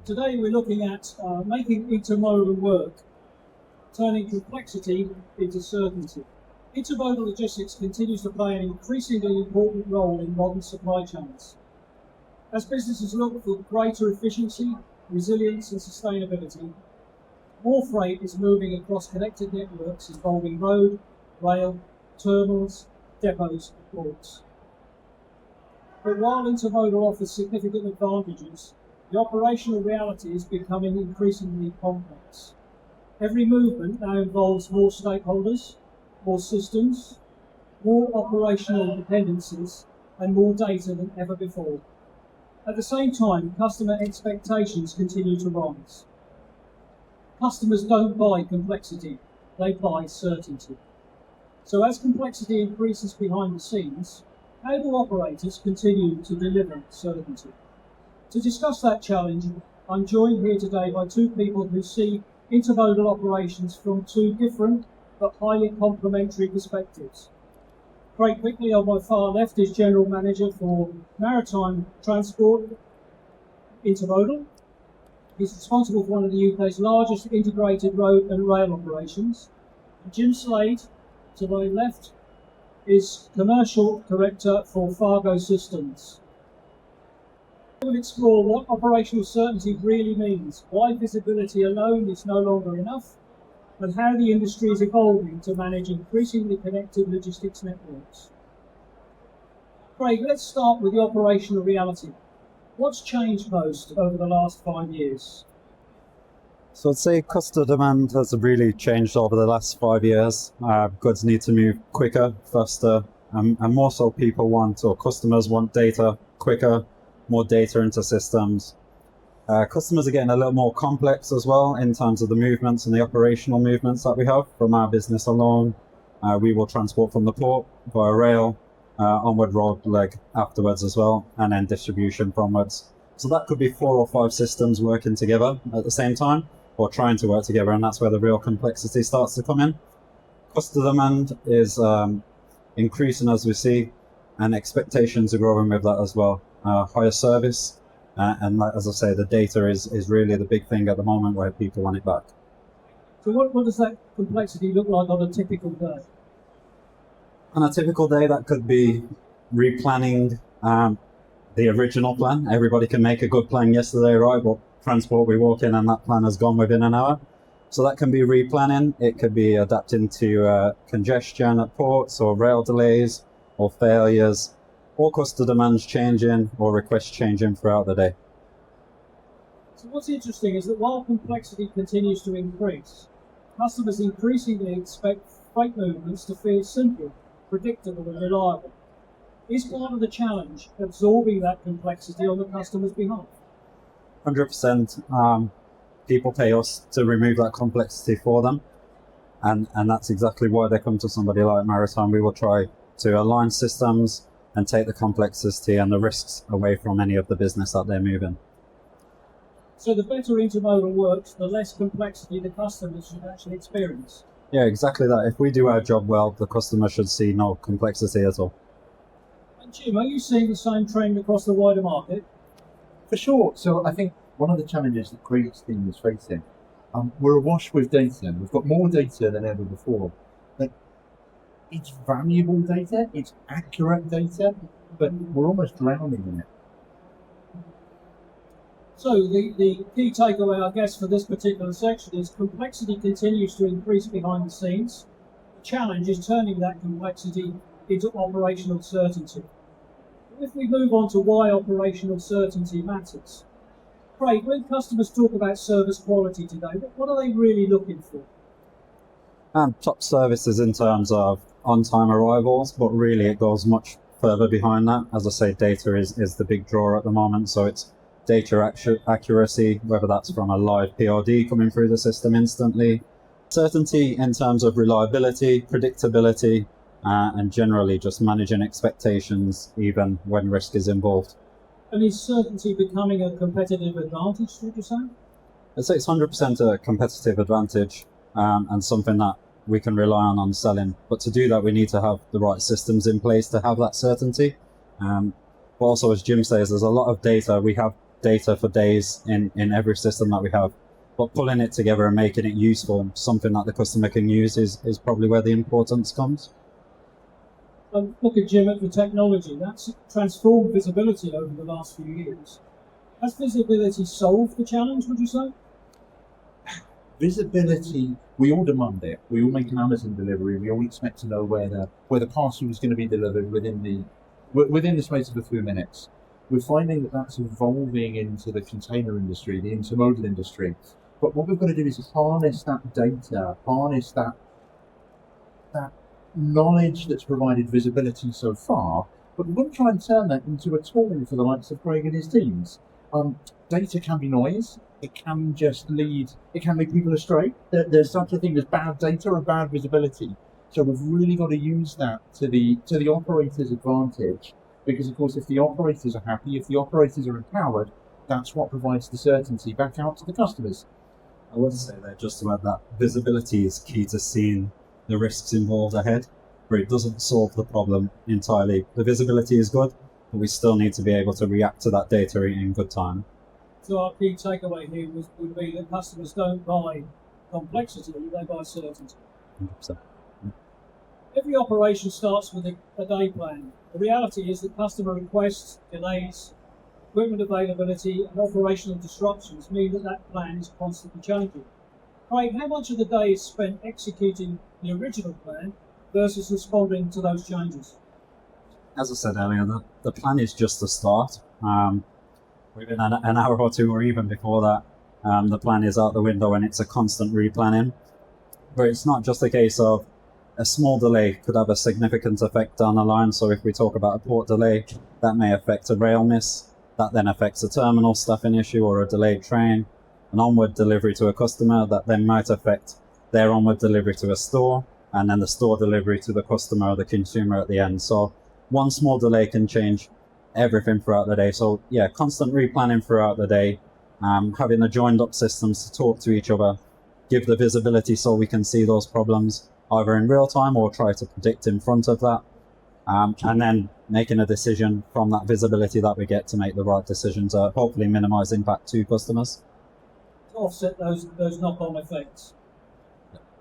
Today we're looking at making intermodal work, turning complexity into certainty. Intermodal logistics continues to play an increasingly important role in modern supply chains. As businesses look for greater efficiency, resilience and sustainability, more freight is moving across connected networks involving road, rail, terminals, depots and ports. But while intermodal offers significant advantages, the operational reality is becoming increasingly complex. Every movement now involves more stakeholders, more systems, more operational dependencies, and more data than ever before. At the same time, customer expectations continue to rise. Customers don't buy complexity, they buy certainty. So as complexity increases behind the scenes, how do operators continue to deliver certainty? To discuss that challenge, I'm joined here today by two people who see intermodal operations from two different but highly complementary perspectives. Craig Bickley on my far left is General Manager for Maritime Transport Intermodal. He's responsible for one of the UK's largest integrated road and rail operations. And Jim Slade, to my left, is Commercial Director for Fargo Systems. We'll explore what operational certainty really means, why visibility alone is no longer enough, and how the industry is evolving to manage increasingly connected logistics networks. Craig, let's start with the operational reality. What's changed most over the last 5 years? So I'd say customer demand has really changed over the last 5 years. Goods need to move quicker, faster, and more so people want, or customers want data quicker, more data into systems. Customers are getting a little more complex as well in terms of the movements and the operational movements that we have from our business alone. We will transport from the port via rail, onward road leg afterwards as well, and then distribution fromonwards. So that could be 4 or 5 systems working together at the same time, or trying to work together, and that's where the real complexity starts to come in. Customer demand is increasing as we see, and expectations are growing with that as well. Higher service, and as I say, the data is really the big thing at the moment where people want it back. So what does that complexity look like on a typical day? On a typical day, that could be replanning the original plan. Everybody can make a good plan yesterday, right? But transport, we walk in and that plan has gone within an hour. So that can be replanning. It could be adapting to congestion at ports or rail delays or failures, or customer demands changing or requests changing throughout the day. So what's interesting is that while complexity continues to increase, customers increasingly expect freight movements to feel simple, predictable and reliable. Is part of the challenge absorbing that complexity on the customer's behalf? 100%. People pay us to remove that complexity for them, and that's exactly why they come to somebody like Maritime. We will try to align systems and take the complexity and the risks away from any of the business that they're moving. So the better intermodal works, the less complexity the customers should actually experience. Yeah, exactly that. If we do our job well, the customer should see no complexity at all. And Jim, are you seeing the same trend across the wider market? For sure. So I think one of the challenges that Craig's team is facing, we're awash with data. We've got more data than ever before. But it's valuable data, it's accurate data, but we're almost drowning in it. So the key takeaway, I guess, for this particular section is complexity continues to increase behind the scenes. The challenge is turning that complexity into operational certainty. If we move on to why operational certainty matters. Craig, when customers talk about service quality today, what are they really looking for? Top services in terms of on-time arrivals, but really it goes much further behind that. As I say, data is the big draw at the moment, so it's data accuracy, whether that's from a live POD coming through the system instantly, certainty in terms of reliability, predictability, and generally just managing expectations even when risk is involved. And is certainty becoming a competitive advantage, would you say? I'd say it's 100% a competitive advantage, and something that we can rely on selling. But to do that, we need to have the right systems in place to have that certainty. But also, as Jim says, there's a lot of data. We have data for days in every system that we have. But pulling it together and making it useful, something that the customer can use, is probably where the importance comes. Look at Jim at the technology. That's transformed visibility over the last few years. Has visibility solved the challenge, would you say? Visibility, we all demand it. We all make an Amazon delivery. We all expect to know where the parcel is going to be delivered within the space of a few minutes. We're finding that that's evolving into the container industry, the intermodal industry. But what we've got to do is harness that data, harness that knowledge that's provided visibility so far, but we're going to try and turn that into a tool for the likes of Craig and his teams. Data can be noise. It can lead people astray. There's such a thing as bad data or bad visibility. So we've really got to use that to the operator's advantage, because of course if the operators are happy, if the operators are empowered, that's what provides the certainty back out to the customers. I would say that just about that, visibility is key to seeing the risks involved ahead, but it doesn't solve the problem entirely. The visibility is good, but we still need to be able to react to that data in good time. So our key takeaway here would be that customers don't buy complexity, they buy certainty. 100%. Every operation starts with a day plan. The reality is that customer requests, delays, equipment availability and operational disruptions mean that plan is constantly changing. Craig, how much of the day is spent executing the original plan versus responding to those changes? As I said earlier, the plan is just the start. Within an hour or two, or even before that, the plan is out the window and it's a constant replanning. But it's not just a case of a small delay could have a significant effect down the line. So if we talk about a port delay, that may affect a rail miss, that then affects a terminal staffing issue or a delayed train, an onward delivery to a customer that then might affect their onward delivery to a store, and then the store delivery to the customer or the consumer at the end. So one small delay can change everything throughout the day. So yeah, constant replanning throughout the day, having the joined up systems to talk to each other, give the visibility so we can see those problems either in real time or try to predict in front of that, and then making a decision from that visibility that we get to make the right decision to hopefully minimize impact to customers. To offset those knock-on effects.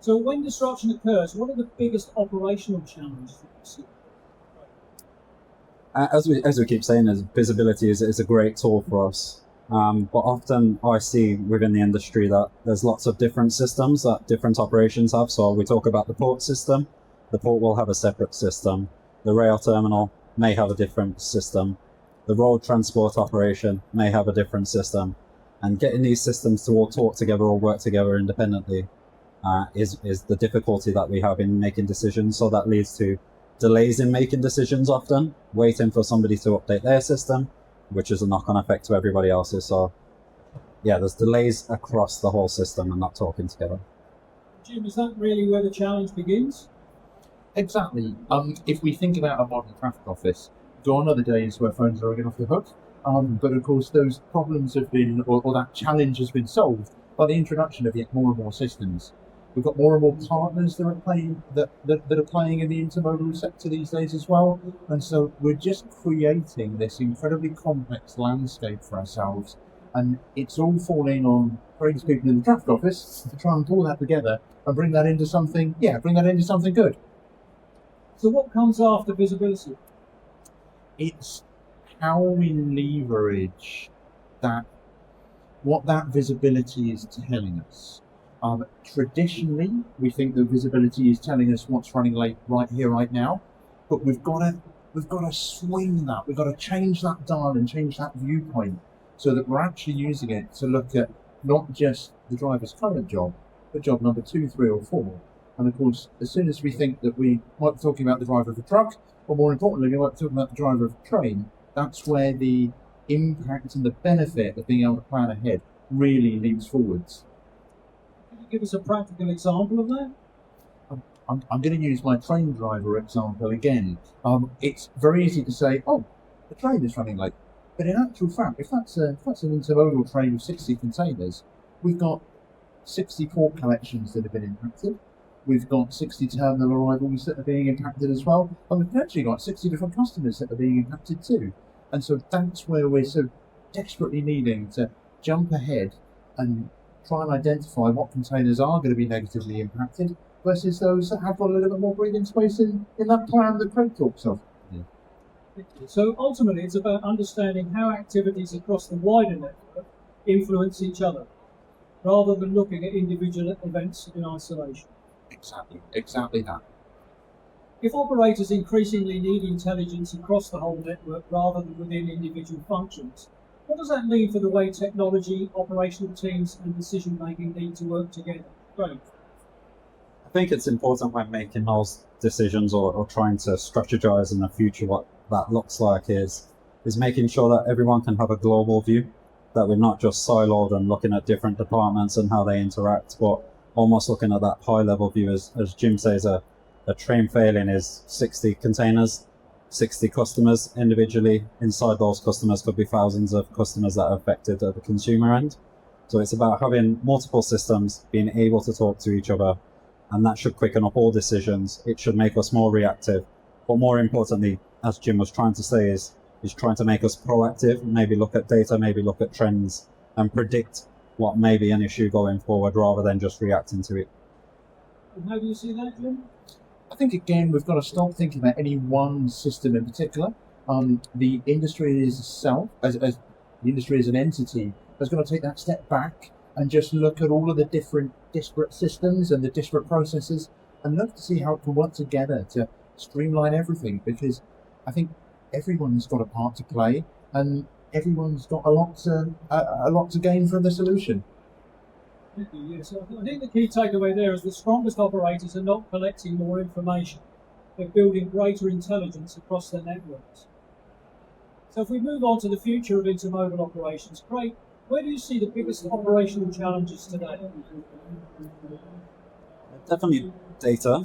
So when disruption occurs, what are the biggest operational challenges that you see? As we keep saying, visibility is a great tool for us. But often I see within the industry that there's lots of different systems that different operations have. So we talk about the port system. The port will have a separate system. The rail terminal may have a different system. The road transport operation may have a different system. And getting these systems to all talk together or work together independently is the difficulty that we have in making decisions. So that leads to delays in making decisions often, waiting for somebody to update their system, which is a knock-on effect to everybody else's. So yeah, there's delays across the whole system and not talking together. Jim, is that really where the challenge begins? Exactly. If we think about a modern traffic office, gone are the days where phones are ringing off the hook. But of course, those problems have been, or that challenge has been solved by the introduction of yet more and more systems. We've got more and more partners that are playing in the intermodal sector these days as well, and so we're just creating this incredibly complex landscape for ourselves. And it's all falling on Craig's people in the traffic office to try and pull that together and bring that into something good. So what comes after visibility? It's how we leverage what that visibility is telling us. Traditionally, we think that visibility is telling us what's running late right here, right now, but we've got to swing that. We've got to change that dial and change that viewpoint so that we're actually using it to look at not just the driver's current job, but job number 2, 3, or 4. And of course, as soon as we think that we might be talking about the driver of a truck, or more importantly, we might be talking about the driver of a train, that's where the impact and the benefit of being able to plan ahead really leaps forwards. Can you give us a practical example of that? I'm going to use my train driver example again. It's very easy to say, oh, the train is running late. But in actual fact, if that's an intermodal train of 60 containers, we've got 60 port collections that have been impacted. We've got 60 terminal arrivals that are being impacted as well. And we've actually got 60 different customers that are being impacted too. And so that's where desperately needing to jump ahead and try and identify what containers are going to be negatively impacted versus those that have got a little bit more breathing space in that plan that Craig talks of. So ultimately, it's about understanding how activities across the wider network influence each other, rather than looking at individual events in isolation. Exactly that. If operators increasingly need intelligence across the whole network rather than within individual functions, what does that mean for the way technology, operational teams and decision making need to work together? Great. I think it's important when making those decisions or trying to strategize in the future what that looks like is making sure that everyone can have a global view, that we're not just siloed and looking at different departments and how they interact, but almost looking at that high level view. As Jim says, a train failing is 60 containers, 60 customers individually. Inside those customers could be thousands of customers that are affected at the consumer end. So it's about having multiple systems, being able to talk to each other, and that should quicken up all decisions. It should make us more reactive, but more importantly, as Jim was trying to say, is trying to make us proactive, maybe look at data, maybe look at trends and predict what may be an issue going forward rather than just reacting to it. And how do you see that, Jim? I think, again, we've got to stop thinking about any one system in particular. The industry itself, as the industry as an entity, has got to take that step back and just look at all of the different disparate systems and the disparate processes and look to see how it can work together to streamline everything, because I think everyone's got a part to play and everyone's got a lot to gain from the solution. Thank you. Yes, I think the key takeaway there is the strongest operators are not collecting more information, they're building greater intelligence across their networks. So if we move on to the future of intermodal operations, Craig, where do you see the biggest operational challenges today? Definitely data,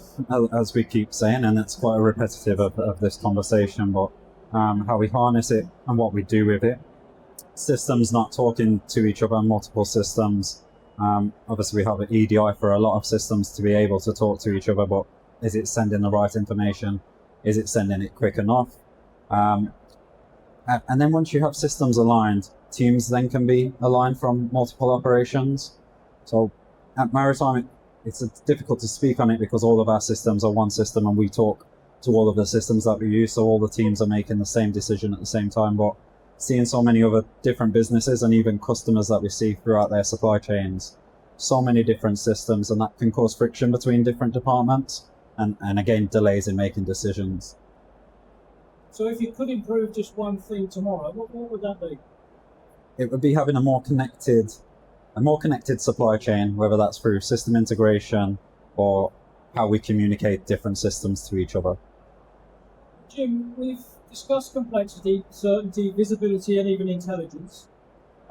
as we keep saying, and it's quite repetitive of this conversation, but how we harness it and what we do with it. Systems not talking to each other, multiple systems. Obviously, we have an EDI for a lot of systems to be able to talk to each other, but is it sending the right information? Is it sending it quick enough? And then once you have systems aligned, teams then can be aligned from multiple operations. So at Maritime, it's difficult to speak on it because all of our systems are one system and we talk to all of the systems that we use, so all the teams are making the same decision at the same time. But seeing so many other different businesses and even customers that we see throughout their supply chains, so many different systems, and that can cause friction between different departments and again, delays in making decisions. So if you could improve just one thing tomorrow, what would that be? It would be having a more connected supply chain, whether that's through system integration or how we communicate different systems to each other. Jim, we've discussed complexity, certainty, visibility, and even intelligence.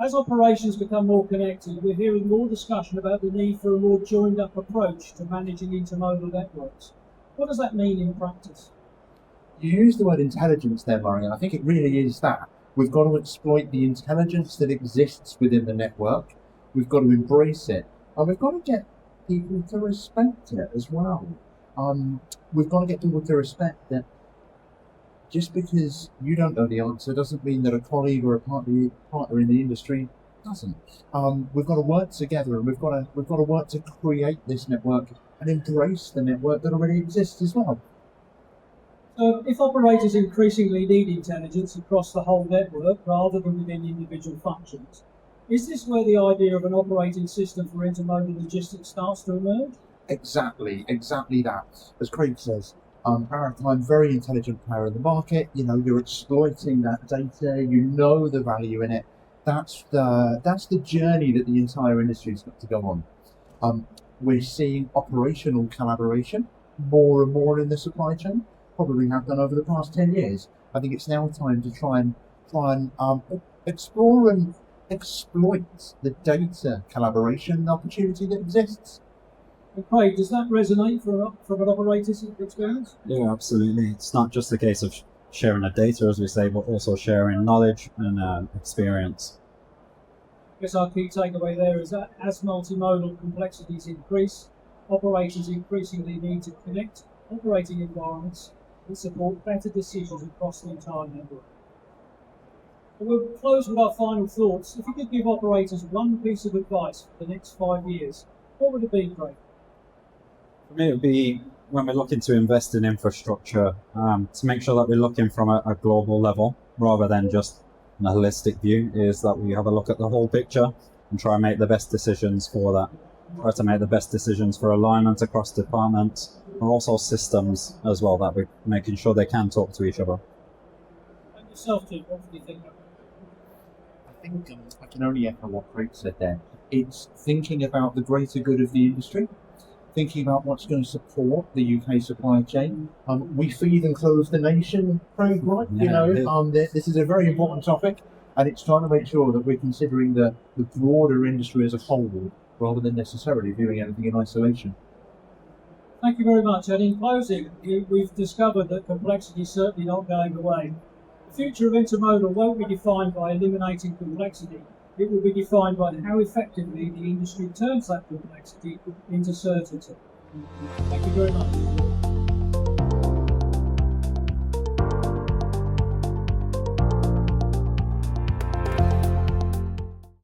As operations become more connected, we're hearing more discussion about the need for a more joined-up approach to managing intermodal networks. What does that mean in practice? You use the word intelligence there, Murray, and I think it really is that. We've got to exploit the intelligence that exists within the network. We've got to embrace it, and we've got to get people to respect it as well. We've got to get people to respect that just because you don't know the answer doesn't mean that a colleague or a partner in the industry doesn't. We've got to work together, and we've got to work to create this network and embrace the network that already exists as well. So if operators increasingly need intelligence across the whole network rather than within individual functions, is this where the idea of an operating system for intermodal logistics starts to emerge? Exactly that. As Craig says, Maritime, very intelligent player in the market. You know, you're exploiting that data. You know the value in it. That's the journey that the entire industry's got to go on. We're seeing operational collaboration more and more in the supply chain. Probably have done over the past 10 years. I think it's now time to try and explore and exploit the data collaboration opportunity that exists. And Craig, does that resonate from an operator's experience? Yeah, absolutely. It's not just a case of sharing the data, as we say, but also sharing knowledge and experience. I guess our key takeaway there is that as multimodal complexities increase, operators increasingly need to connect operating environments that support better decisions across the entire network. And we'll close with our final thoughts. If you could give operators one piece of advice for the next 5 years, what would it be, Craig? For me, it would be when we're looking to invest in infrastructure, to make sure that we're looking from a global level rather than just a holistic view, is that we have a look at the whole picture and try and make the best decisions for that. Try to make the best decisions for alignment across departments, and also systems as well, that we're making sure they can talk to each other. And yourself, Tim, what do you think? I think I can only echo what Craig said there. It's thinking about the greater good of the industry, thinking about what's going to support the UK supply chain. We feed and clothe the nation, Craig, right? This is a very important topic, and it's trying to make sure that we're considering the broader industry as a whole, rather than necessarily viewing anything in isolation. Thank you very much. And in closing, we've discovered that complexity is certainly not going away. The future of intermodal won't be defined by eliminating complexity. It will be defined by how effectively the industry turns that complexity into certainty. Thank you very much.